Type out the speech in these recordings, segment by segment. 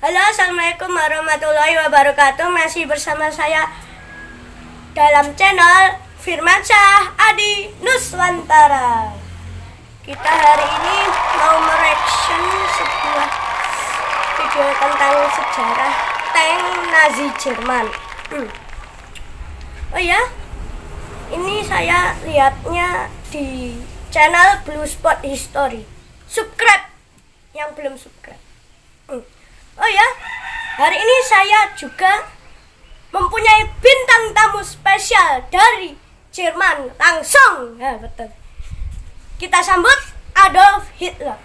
Halo, assalamualaikum warahmatullahi wabarakatuh. Masih bersama saya dalam channel Firmansyah Adi Nuswantara. Kita hari ini mau mereaction sebuah video tentang sejarah tank Nazi Jerman. Oh ya, ini saya lihatnya di channel Blue Spot History. Subscribe yang belum subscribe. Oh ya, hari ini saya juga mempunyai bintang tamu spesial dari Jerman langsung. Ya, betul. Kita sambut Adolf Hitler.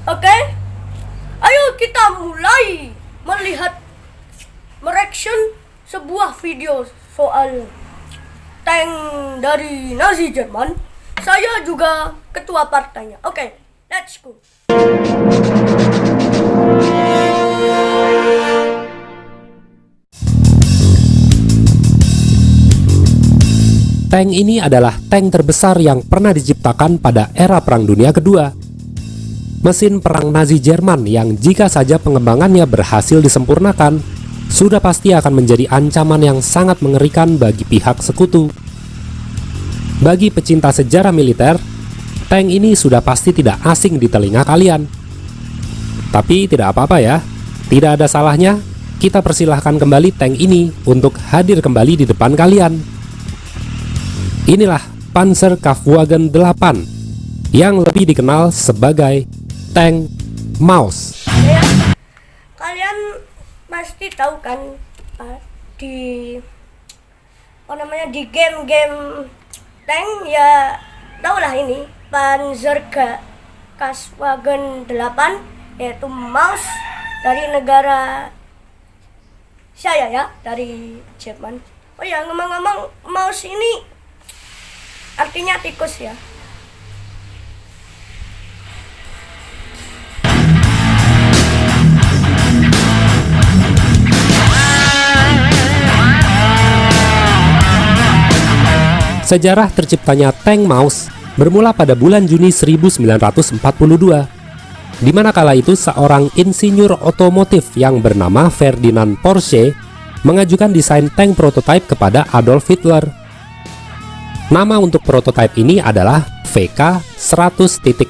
Oke, ayo kita mulai melihat mereaction sebuah video soal tank dari Nazi Jerman. Saya juga ketua partainya. Oke, let's go. Tank ini adalah tank terbesar yang pernah diciptakan pada era Perang Dunia Kedua. Mesin perang Nazi Jerman yang jika saja pengembangannya berhasil disempurnakan, sudah pasti akan menjadi ancaman yang sangat mengerikan bagi pihak sekutu. Bagi pecinta sejarah militer, tank ini sudah pasti tidak asing di telinga kalian. Tapi tidak apa-apa ya, tidak ada salahnya kita persilahkan kembali tank ini untuk hadir kembali di depan kalian. Inilah Panzerkampfwagen 8 yang lebih dikenal sebagai tank Maus. Ya, kalian pasti tahu kan di di game-game tank ya, tahulah ini Panzerkampfwagen 8 yaitu Maus dari negara saya ya, dari Jerman. Oh ya, ngomong-ngomong, Maus ini artinya tikus ya. Sejarah terciptanya tank Maus bermula pada bulan Juni 1942, di mana kala itu seorang insinyur otomotif yang bernama Ferdinand Porsche mengajukan desain tank prototipe kepada Adolf Hitler. Nama untuk prototipe ini adalah VK 100.01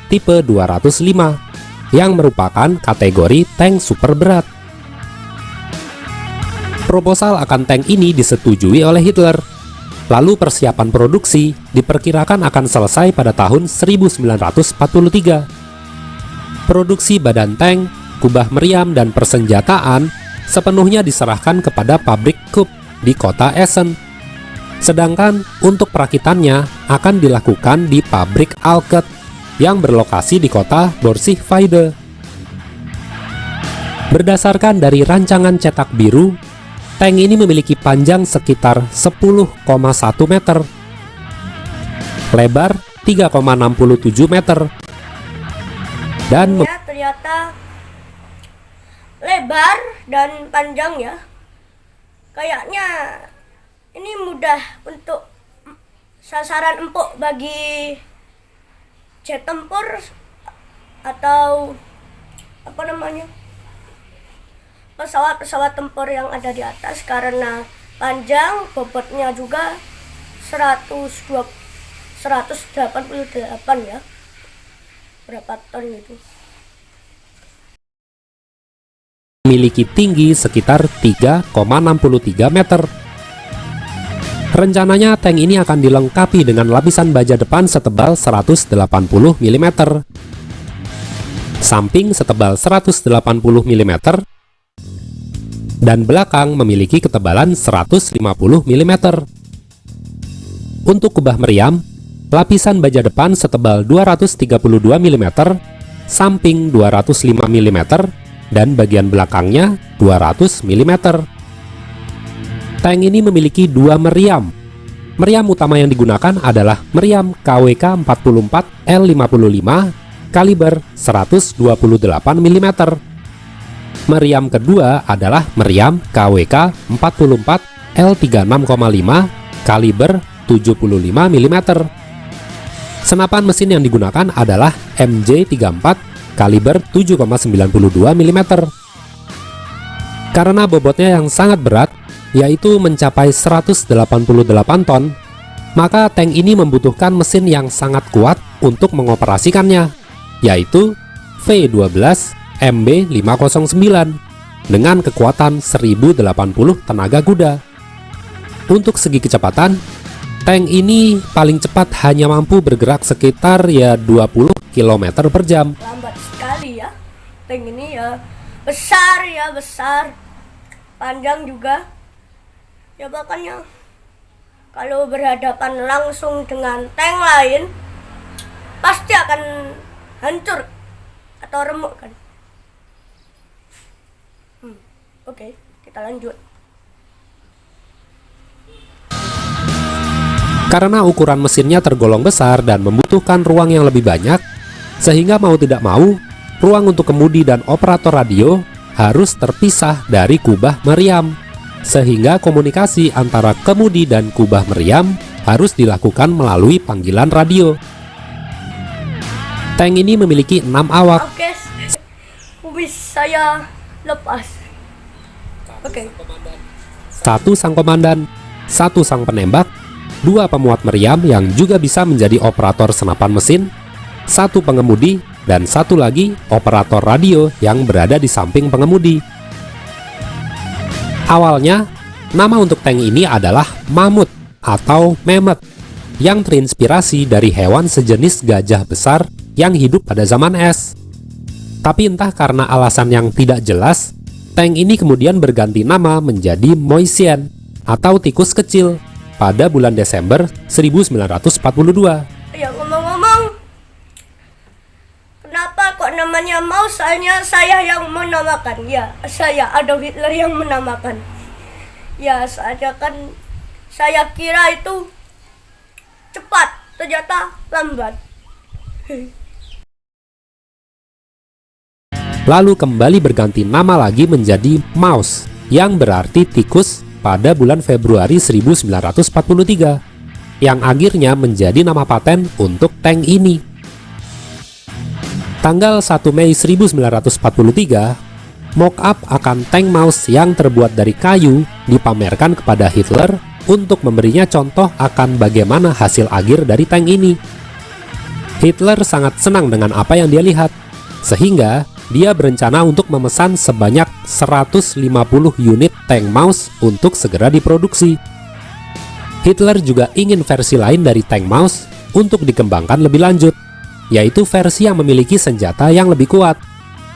tipe 205 yang merupakan kategori tank super berat. Proposal akan tank ini disetujui oleh Hitler. Lalu persiapan produksi diperkirakan akan selesai pada tahun 1943. Produksi badan tank, kubah meriam, dan persenjataan sepenuhnya diserahkan kepada pabrik Krupp di kota Essen. Sedangkan untuk perakitannya akan dilakukan di pabrik Alket yang berlokasi di kota Borsigheide. Berdasarkan dari rancangan cetak biru, tank ini memiliki panjang sekitar 10,1 meter, lebar 3,67 meter, dan Ya, ternyata lebar dan panjang ya. Kayaknya ini mudah untuk sasaran empuk bagi jet tempur atau pesawat-pesawat tempur yang ada di atas, karena panjang, bobotnya juga 188 ya. Berapa ton itu? memiliki tinggi sekitar 3,63 meter. Rencananya tank ini akan dilengkapi dengan lapisan baja depan setebal 180 mm, samping setebal 180 mm, dan belakang memiliki ketebalan 150 mm. Untuk kubah meriam, lapisan baja depan setebal 232 mm, samping 205 mm, dan bagian belakangnya 200 mm. Tank ini memiliki dua meriam. Meriam utama yang digunakan adalah meriam KWK 44 L55 kaliber 128 mm. Meriam kedua adalah meriam KWK 44 L36,5 kaliber 75 mm. Senapan mesin yang digunakan adalah MJ34 kaliber 7,92 mm. Karena bobotnya yang sangat berat, yaitu mencapai 188 ton, maka tank ini membutuhkan mesin yang sangat kuat untuk mengoperasikannya, yaitu V12 MB509 dengan kekuatan 1080 tenaga kuda. Untuk segi kecepatan, tank ini paling cepat hanya mampu bergerak sekitar 20 km per jam. Lambat sekali ya. Tank ini ya besar, panjang juga. Ya makanya kalau berhadapan langsung dengan tank lain pasti akan hancur atau remuk kan. Oke, kita lanjut. Karena ukuran mesinnya tergolong besar dan membutuhkan ruang yang lebih banyak, sehingga mau tidak mau, ruang untuk kemudi dan operator radio harus terpisah dari kubah meriam, sehingga komunikasi antara kemudi dan kubah meriam harus dilakukan melalui panggilan radio. Tank ini memiliki 6 awak. Oke, kubis saya lepas. Oke. 1 sang komandan, 1 sang penembak, 2 pemuat meriam yang juga bisa menjadi operator senapan mesin, 1 pengemudi, dan 1 lagi operator radio yang berada di samping pengemudi. Awalnya, nama untuk tank ini adalah Mamut atau Memet, yang terinspirasi dari hewan sejenis gajah besar yang hidup pada zaman es. Tapi entah karena alasan yang tidak jelas, tank ini kemudian berganti nama menjadi Moisien atau tikus kecil pada bulan Desember 1942. Ya ngomong-ngomong, kenapa kok namanya Maus? Soalnya saya yang menamakan. Ya, saya Adolf Hitler yang menamakan. Ya, soalnya kan saya kira itu cepat, ternyata lambat. Lalu kembali berganti nama lagi menjadi Maus, yang berarti tikus pada bulan Februari 1943, yang akhirnya menjadi nama paten untuk tank ini. Tanggal 1 Mei 1943, mock-up akan tank Maus yang terbuat dari kayu dipamerkan kepada Hitler untuk memberinya contoh akan bagaimana hasil akhir dari tank ini. Hitler sangat senang dengan apa yang dia lihat, sehingga dia berencana untuk memesan sebanyak 150 unit tank Maus untuk segera diproduksi. Hitler juga ingin versi lain dari tank Maus untuk dikembangkan lebih lanjut, yaitu versi yang memiliki senjata yang lebih kuat.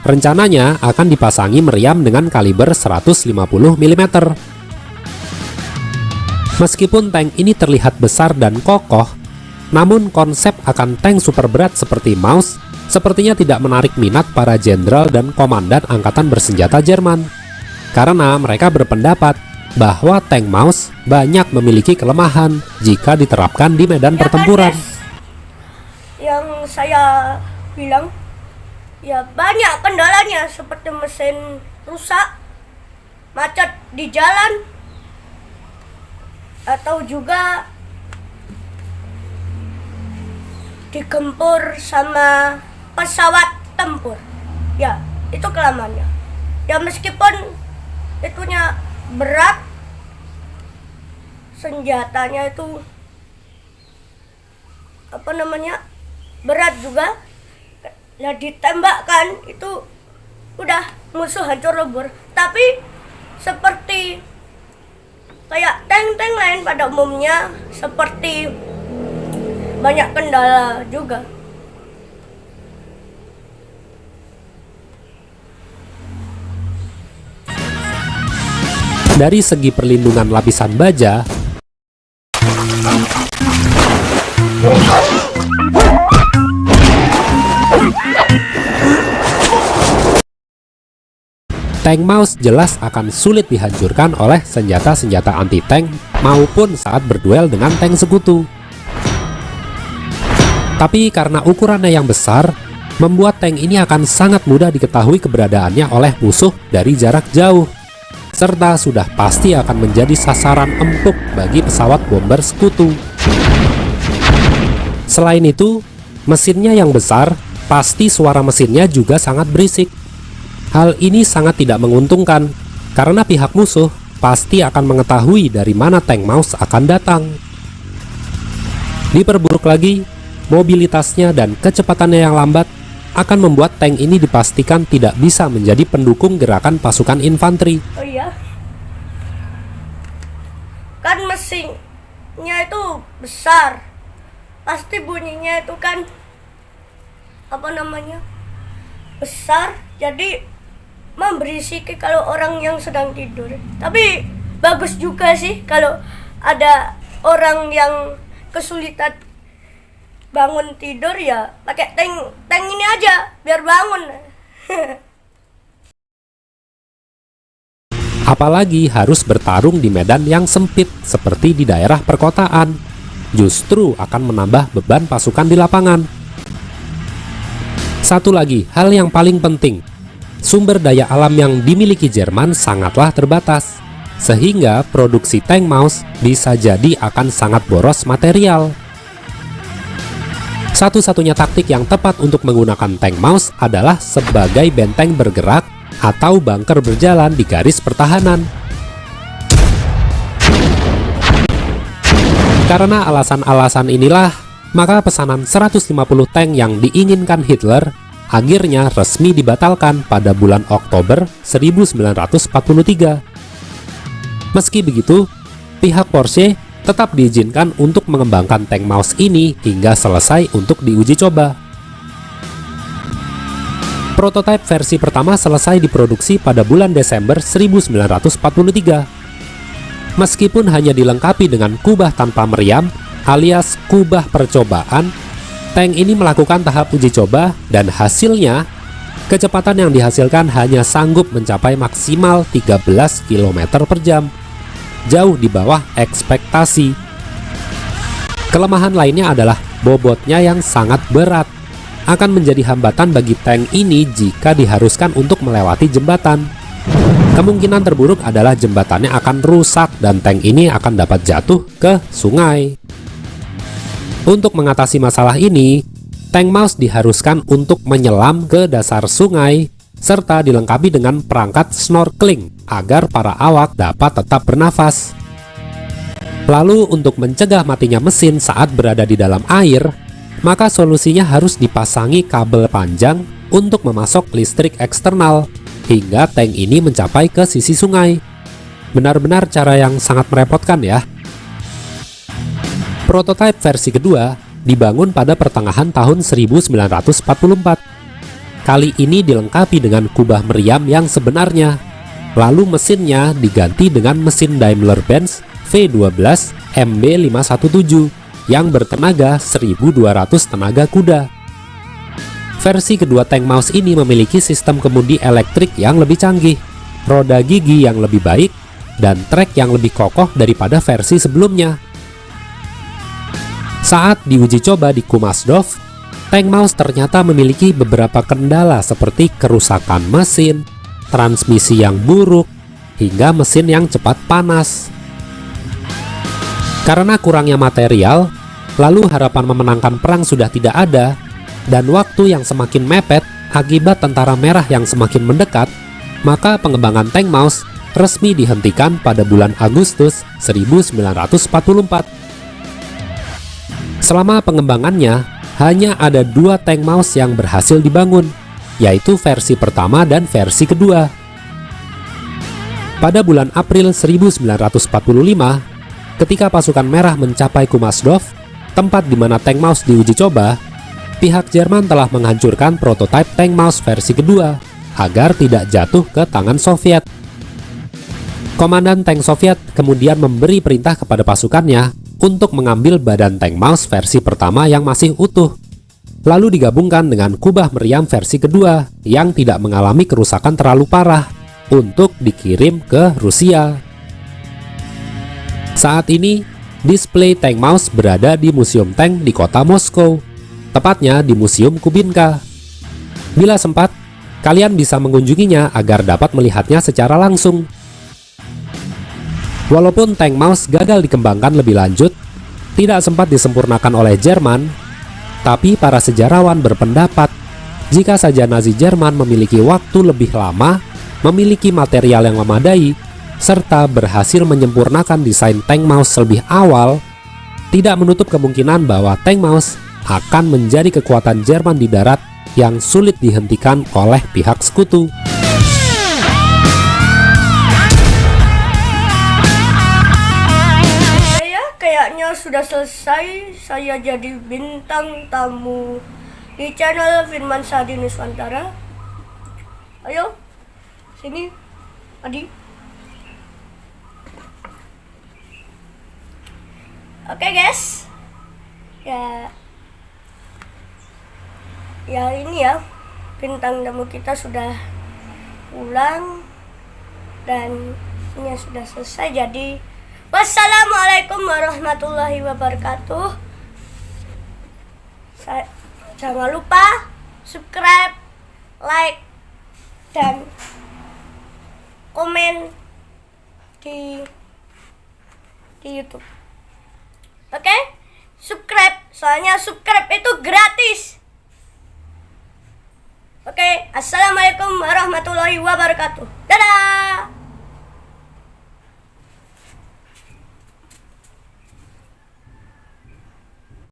Rencananya akan dipasangi meriam dengan kaliber 150 mm. Meskipun tank ini terlihat besar dan kokoh, namun konsep akan tank super berat seperti Maus sepertinya tidak menarik minat para jenderal dan komandan angkatan bersenjata Jerman, karena mereka berpendapat bahwa tank Maus banyak memiliki kelemahan jika diterapkan di medan pertempuran. Yang saya bilang, ya banyak kendalanya seperti mesin rusak, macet di jalan, atau juga digempur sama pesawat tempur. Ya, itu kelemahannya. Ya meskipun itunya berat, senjatanya itu berat juga. Ya ditembakkan itu udah musuh hancur lebur. Tapi seperti kayak tank-tank lain pada umumnya, seperti banyak kendala juga. Dari segi perlindungan lapisan baja, Tank Mouse jelas akan sulit dihancurkan oleh senjata-senjata anti-tank maupun saat berduel dengan tank sekutu. Tapi karena ukurannya yang besar, membuat tank ini akan sangat mudah diketahui keberadaannya oleh musuh dari jarak jauh, serta sudah pasti akan menjadi sasaran empuk bagi pesawat bomber sekutu. Selain itu, mesinnya yang besar, pasti suara mesinnya juga sangat berisik. Hal ini sangat tidak menguntungkan, karena pihak musuh pasti akan mengetahui dari mana Tank Mouse akan datang. Diperburuk lagi, mobilitasnya dan kecepatannya yang lambat akan membuat tank ini dipastikan tidak bisa menjadi pendukung gerakan pasukan infanteri. Oh iya, kan mesinnya itu besar, pasti bunyinya itu kan besar, jadi memberisiki kalau orang yang sedang tidur. Tapi bagus juga sih kalau ada orang yang kesulitan bangun tidur, ya pakai tank ini aja biar bangun. Apalagi harus bertarung di medan yang sempit seperti di daerah perkotaan, justru akan menambah beban pasukan di lapangan. Satu lagi, hal yang paling penting, sumber daya alam yang dimiliki Jerman sangatlah terbatas, sehingga produksi Tank Mouse bisa jadi akan sangat boros material. Satu-satunya taktik yang tepat untuk menggunakan Tank Mouse adalah sebagai benteng bergerak atau bunker berjalan di garis pertahanan. Karena alasan-alasan inilah, maka pesanan 150 tank yang diinginkan Hitler akhirnya resmi dibatalkan pada bulan Oktober 1943. Meski begitu, pihak Porsche tetap diizinkan untuk mengembangkan Tank Mouse ini hingga selesai untuk diuji coba. Prototipe versi pertama selesai diproduksi pada bulan Desember 1943. Meskipun hanya dilengkapi dengan kubah tanpa meriam alias kubah percobaan, tank ini melakukan tahap uji coba dan hasilnya, kecepatan yang dihasilkan hanya sanggup mencapai maksimal 13 km per jam, jauh di bawah ekspektasi. Kelemahan lainnya adalah bobotnya yang sangat berat, akan menjadi hambatan bagi tank ini jika diharuskan untuk melewati jembatan. Kemungkinan terburuk adalah jembatannya akan rusak dan tank ini akan dapat jatuh ke sungai. Untuk mengatasi masalah ini, Tank Mouse diharuskan untuk menyelam ke dasar sungai serta dilengkapi dengan perangkat snorkeling agar para awak dapat tetap bernafas. Lalu untuk mencegah matinya mesin saat berada di dalam air, maka solusinya harus dipasangi kabel panjang untuk memasok listrik eksternal hingga tank ini mencapai ke sisi sungai. Benar-benar cara yang sangat merepotkan ya. Prototipe versi kedua dibangun pada pertengahan tahun 1944. Kali ini dilengkapi dengan kubah meriam yang sebenarnya. Lalu mesinnya diganti dengan mesin Daimler-Benz V12 MB517 yang bertenaga 1200 tenaga kuda. Versi kedua Tank Mouse ini memiliki sistem kemudi elektrik yang lebih canggih, roda gigi yang lebih baik, dan trek yang lebih kokoh daripada versi sebelumnya. Saat diuji coba di Kummersdorf, Tank Mouse ternyata memiliki beberapa kendala seperti kerusakan mesin, transmisi yang buruk, hingga mesin yang cepat panas. Karena kurangnya material, lalu harapan memenangkan perang sudah tidak ada, dan waktu yang semakin mepet akibat tentara merah yang semakin mendekat, maka pengembangan Tank Mouse resmi dihentikan pada bulan Agustus 1944. Selama pengembangannya, hanya ada 2 Tank Mouse yang berhasil dibangun, yaitu versi pertama dan versi kedua. Pada bulan April 1945, ketika pasukan merah mencapai Kummersdorf, tempat di mana Tank Mouse diuji coba, pihak Jerman telah menghancurkan prototipe Tank Mouse versi kedua agar tidak jatuh ke tangan Soviet. Komandan tank Soviet kemudian memberi perintah kepada pasukannya untuk mengambil badan Tank Mouse versi pertama yang masih utuh, lalu digabungkan dengan kubah meriam versi kedua yang tidak mengalami kerusakan terlalu parah untuk dikirim ke Rusia. Saat ini, display tank Maus berada di Museum Tank di kota Moskow, tepatnya di Museum Kubinka. Bila sempat, kalian bisa mengunjunginya agar dapat melihatnya secara langsung. Walaupun tank Maus gagal dikembangkan lebih lanjut, tidak sempat disempurnakan oleh Jerman, tapi para sejarawan berpendapat jika saja Nazi Jerman memiliki waktu lebih lama, memiliki material yang memadai, serta berhasil menyempurnakan desain tank Maus lebih awal, tidak menutup kemungkinan bahwa tank Maus akan menjadi kekuatan Jerman di darat yang sulit dihentikan oleh pihak sekutu. Kayaknya sudah selesai. Saya jadi bintang tamu di channel Firman Sadi Nuswantara. Ayo, sini, Adi. Oke guys, ya ini ya, bintang tamu kita sudah pulang dan ini sudah selesai. Jadi wassalamualaikum warahmatullahi wabarakatuh. Jangan lupa subscribe, like, dan komen di YouTube. Oke? Subscribe, soalnya subscribe itu gratis. Oke, assalamualaikum warahmatullahi wabarakatuh.